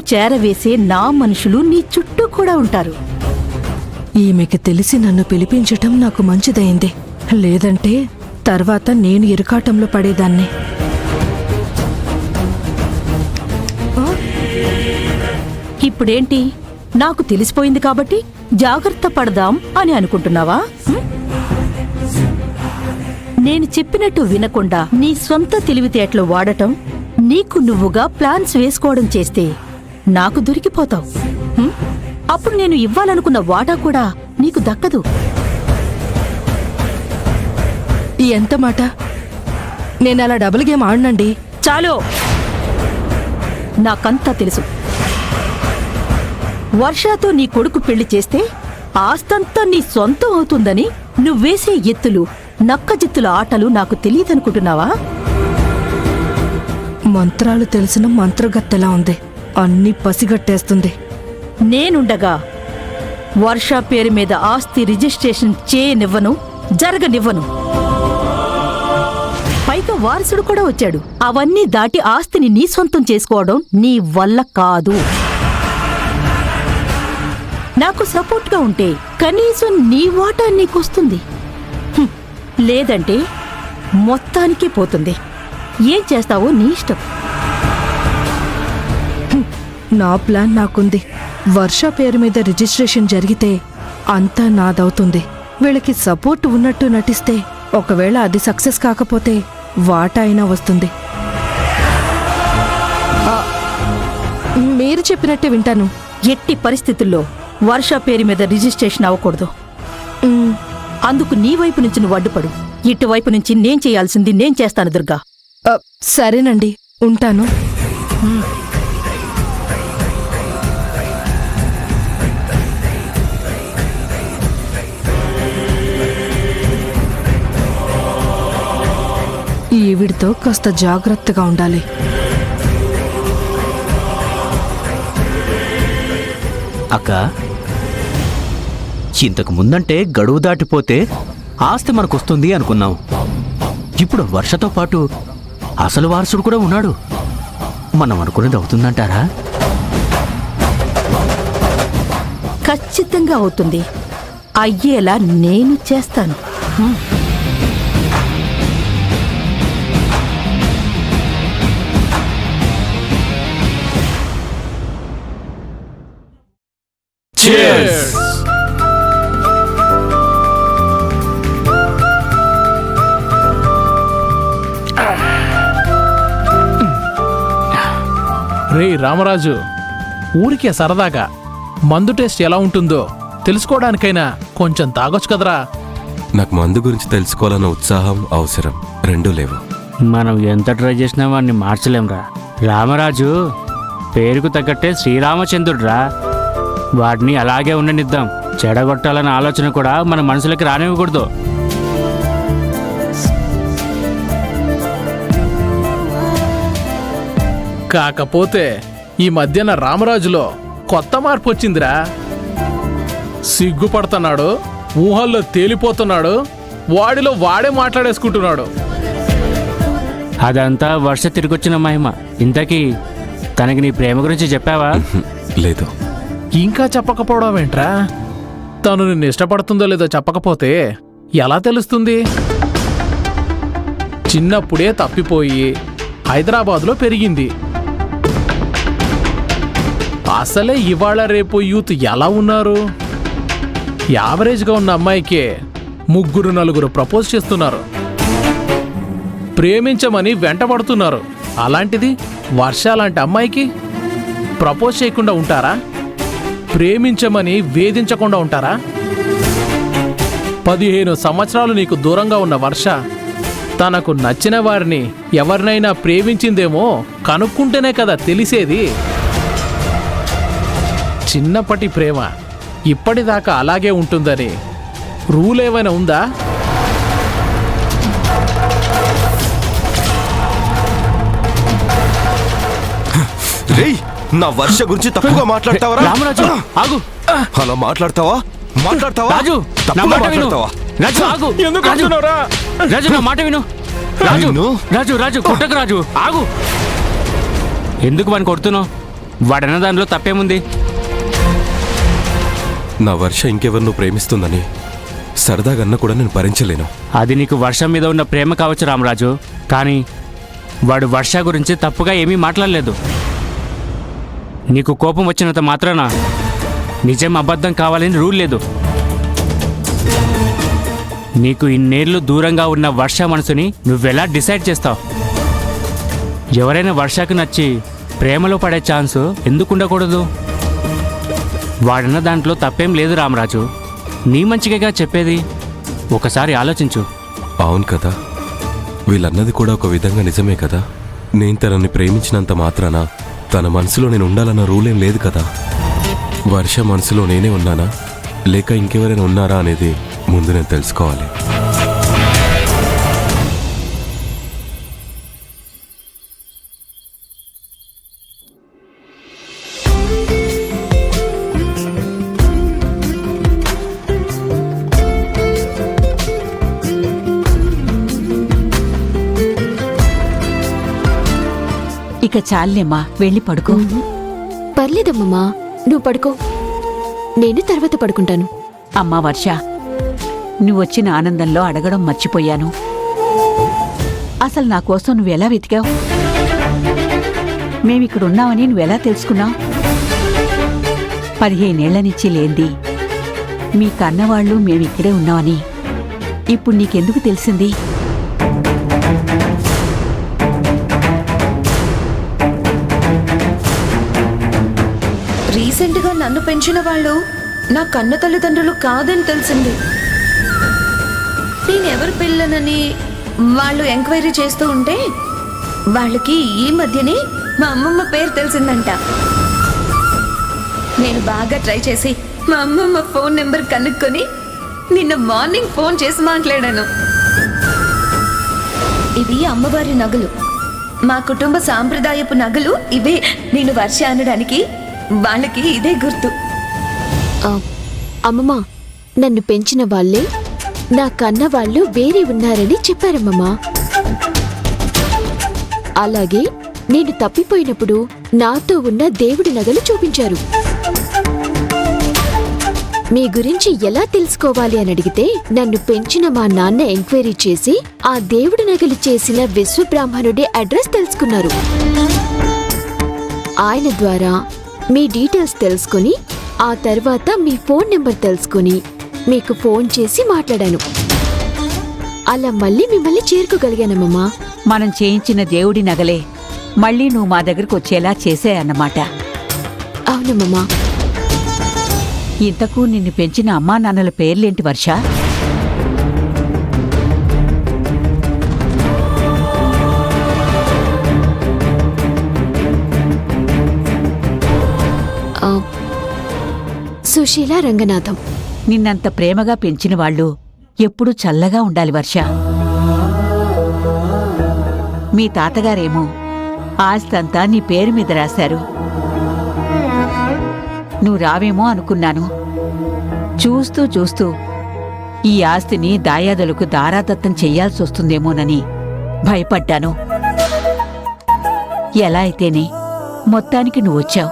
చేరవేసే నా మనుషులు నీ చుట్టూ కూడా ఉంటారు. ఈమెకి తెలిసి నన్ను పిలిపించటం నాకు మంచిదైంది. లేదంటే తర్వాత నేను ఇరుకాటంలో పడేదాన్ని. ఇప్పుడేంటి, నాకు తెలిసిపోయింది కాబట్టి జాగ్రత్త పడదాం అని అనుకుంటున్నావా? నేను చెప్పినట్టు వినకుండా నీ సొంత తెలివితేటలు వాడటం, నీకు నువ్వుగా ప్లాన్స్ వేసుకోవడం చేస్తే నాకు దొరికిపోతావు. అప్పుడు నేను ఇవ్వాలనుకున్న వాటా కూడా నీకు దక్కదు. ఎంత మాట! నేనలా డబుల్ గేమ్ ఆడనండి. చాలు, నాకంతా తెలుసు. వర్షాతో నీ కొడుకు పెళ్లి చేస్తే ఆస్తంతా నీ సొంతం అవుతుందని నువ్వేసే ఎత్తులు, నక్కజిత్తుల ఆటలు నాకు తెలియదనుకుంటున్నావా? మంత్రాలు తెలిసిన మంత్రగత్తెలా ఉంది. అన్నీ పసిగట్టేస్తుంది. నేనుండగా వర్ష పేరు మీద ఆస్తి రిజిస్ట్రేషన్ చేయనివ్వను, జరగనివ్వను. పైగా వారసుడు కూడా వచ్చాడు. అవన్నీ దాటి ఆస్తిని నీ సొంతం చేసుకోవడం నీ వల్ల కాదు. నాకు సపోర్ట్గా ఉంటే కనీసం నీ వాటా నీకొస్తుంది. లేదంటే మొత్తానికే పోతుంది. ఏం చేస్తావో నీ ఇష్టం. నా ప్లాన్ నాకుంది. వర్ష పేరు మీద రిజిస్ట్రేషన్ జరిగితే అంతా నాదవుతుంది. వీళ్ళకి సపోర్ట్ ఉన్నట్టు నటిస్తే ఒకవేళ అది సక్సెస్ కాకపోతే వాటా అయినా వస్తుంది. మీరు చెప్పినట్టే వింటాను. ఎట్టి పరిస్థితుల్లో వర్ష పేరు మీద రిజిస్ట్రేషన్ అవ్వకూడదు. అందుకు నీ వైపు నుంచి నువ్వు అడ్డుపడు. ఇటువైపు నుంచి నేను చేయాల్సింది నేను చేస్తాను దుర్గా. సరేనండి, ఉంటాను. ఈవిడితో కాస్త జాగ్రత్తగా ఉండాలి. అక్క, ఇంతకు ముందంటే గడువు దాటిపోతే ఆస్తి మనకొస్తుంది అనుకున్నాం. ఇప్పుడు వర్షతో పాటు అసలు వారసుడు కూడా ఉన్నాడు. మనం అనుకున్నది అవుతుందంటారా? ఖచ్చితంగా అవుతుంది. అయ్యేలా నేను చేస్తాను. రే రామరాజు, ఊరికే సరదాగా మందు టేస్ట్ ఎలా ఉంటుందో తెలుసుకోవడానికైనా కొంచెం తాగొచ్చు కదరా. నాకు మందు గురించి తెలుసుకోవాలన్న ఉత్సాహం, అవసరం రెండూ లేవు. మనం ఎంత ట్రై చేసినా వాడిని మార్చలేంరా. రామరాజు పేరుకు తగ్గట్టే శ్రీరామచంద్రుడ్రా. వాడిని అలాగే ఉండనిద్దాం. చెడగొట్టాలన్న ఆలోచన కూడా మన మనసులకి రానివ్వకూడదు. కాకపోతే ఈ మధ్యన రామరాజులో కొత్త మార్పు వచ్చిందిరా. సిగ్గుపడుతున్నాడు, ఊహల్లో తేలిపోతున్నాడు, వాడిలో వాడే మాట్లాడేసుకుంటున్నాడు. అదంతా వర్ష తిరిగొచ్చిన మహిమ. ఇంతకీ తనకి నీ ప్రేమ గురించి చెప్పావా? లేదు. ఇంకా చెప్పకపోవడం ఏంట్రా? తను నిన్ను ఇష్టపడుతుందో లేదో చెప్పకపోతే ఎలా తెలుస్తుంది? చిన్నప్పుడే తప్పిపోయి హైదరాబాద్లో పెరిగింది. అసలే ఇవాళ రేపు యూత్ ఎలా ఉన్నారు? యావరేజ్గా ఉన్న అమ్మాయికే 3-4 ప్రపోజ్ చేస్తున్నారు, ప్రేమించమని వెంటబడుతున్నారు. అలాంటిది వర్ష లాంటి అమ్మాయికి ప్రపోజ్ చేయకుండా ఉంటారా? ప్రేమించమని వేధించకుండా ఉంటారా? 15 సంవత్సరాలు నీకు దూరంగా ఉన్న వర్ష తనకు నచ్చిన వారిని ఎవరినైనా ప్రేమించిందేమో కనుక్కుంటేనే కదా తెలిసేది. చిన్నప్పటి ప్రేమ ఇప్పటిదాకా అలాగే ఉంటుందని రూల్ ఏమైనా ఉందా? రేయ్, నా వర్ష గురించి తప్పుగా మాట్లాడతావరా? రామరాజు ఆగు. అలా మాట్లాడతావా? రాజు నా మాట విను. రాజు ఆగు. ఎందుకు రాజు అంటున్నావురా? రాజు నా మాట విను. రాజు రాజు రాజు కొట్టకు. రాజు ఆగు. ఎందుకు వాడిని కొడుతున్నావు? వాడన్న దానిలో తప్పేముంది? నా వర్ష ఇంకెవరినో ప్రేమిస్తుందని సరదాగన్నా కూడా నేను భరించలేను. అది నీకు వర్షం మీద ఉన్న ప్రేమ కావచ్చు రామరాజు, కానీ వాడు వర్ష గురించి తప్పుగా ఏమీ మాట్లాడలేదు. నీకు కోపం వచ్చినంత మాత్రాన నిజం అబద్ధం కావాలని రూల్ లేదు. నీకు ఇన్నేళ్లు దూరంగా ఉన్న వర్ష మనసుని నువ్వెలా డిసైడ్ చేస్తావు? ఎవరైనా వర్షకు నచ్చి ప్రేమలో పడే ఛాన్స్ ఎందుకు ఉండకూడదు? వాడన్న దాంట్లో తప్పేం లేదు రామరాజు, నీ మంచిగా చెప్పేది. ఒకసారి ఆలోచించు. అవును కదా, వీళ్ళన్నది కూడా ఒక విధంగా నిజమే కదా. నేను తనని ప్రేమించినంత మాత్రాన తన మనసులో నేను ఉండాలన్న రూలేం లేదు కదా. వర్ష మనసులో నేనే ఉన్నానా లేక ఇంకెవరైనా ఉన్నారా అనేది ముందు నేను తెలుసుకోవాలి. ఇక చాలేమ్మా, వెళ్ళి పడుకో. పర్లేదమ్మమ్మా, నువ్వు పడుకో, నేను తర్వాత పడుకుంటాను. అమ్మా వర్ష, నువ్వొచ్చిన ఆనందంలో అడగడం మర్చిపోయాను. అసలు నా కోసం నువ్వెలా వెతికావు? మేమిక్కడున్నామని నువ్వెలా తెలుసుకున్నావు? 15 ఏళ్ల నుంచి లేంది మీ కన్నవాళ్ళు మేమిక్కడే ఉన్నామని ఇప్పుడు నీకెందుకు తెలిసింది? రీసెంట్గా నన్ను పెంచిన వాళ్ళు నా కన్న తల్లిదండ్రులు కాదని తెలిసింది. నేనెవరు పిల్లనని వాళ్ళు ఎంక్వైరీ చేస్తూ ఉంటే వాళ్ళకి ఈ మధ్యనే మా అమ్మమ్మ పేరు తెలిసిందంట. నేను బాగా ట్రై చేసి మా అమ్మమ్మ ఫోన్ నెంబర్ కనుక్కొని నిన్న మార్నింగ్ ఫోన్ చేసి మాట్లాడాను. ఇవి అమ్మవారి నగలు, మా కుటుంబ సాంప్రదాయపు నగలు ఇవే. నేను వర్ష అనడానికి వాళ్ళకి ఇదే గుర్తు. అమ్మమ్మ, నన్ను పెంచిన వాళ్ళే నా కన్న వాళ్ళు వేరే ఉన్నారని చెప్పారమ్మమ్మా. అలాగే నేను తప్పిపోయినప్పుడు నాతో ఉన్న దేవుడి నగలు చూపించారు. మీ గురించి ఎలా తెలుసుకోవాలి అని అడిగితే నన్ను పెంచిన మా నాన్న ఎంక్వైరీ చేసి ఆ దేవుడి నగలు చేసిన విశ్వబ్రాహ్మణుడి అడ్రస్ తెలుసుకున్నారు. ఆయన ద్వారా మీ డీటెయిల్స్ తెలుసుకుని ఆ తర్వాత మీ ఫోన్ నెంబర్ తెలుసుకుని మీకు ఫోన్ చేసి మాట్లాడాను. అలా మళ్ళీ మిమ్మల్ని చేరుకోగలిగానమ్మమ్మా. మనం చేయించిన దేవుడి నగలే మళ్ళీ నువ్వు మా దగ్గరకు వచ్చేలా చేసాయన్నమాట. అవునమ్మమ్మా. ఇంతకు నిన్ను పెంచిన అమ్మా నాన్నల పేర్లేంటి వర్ష? సుశీల రంగనాథం. నిన్నంత ప్రేమగా పెంచిన వాళ్ళు ఎప్పుడూ చల్లగా ఉండాలి వర్ష. మీ తాతగారేమో ఆస్తంతా నీ పేరు మీద రాశారు. నువ్వు రావేమో అనుకున్నాను. చూస్తూ చూస్తూ ఈ ఆస్తిని దాయాదులకు దారాదత్తం చెయ్యాల్సొస్తుందేమోనని భయపడ్డాను. ఎలా అయితేనే మొత్తానికి నువ్వొచ్చావు.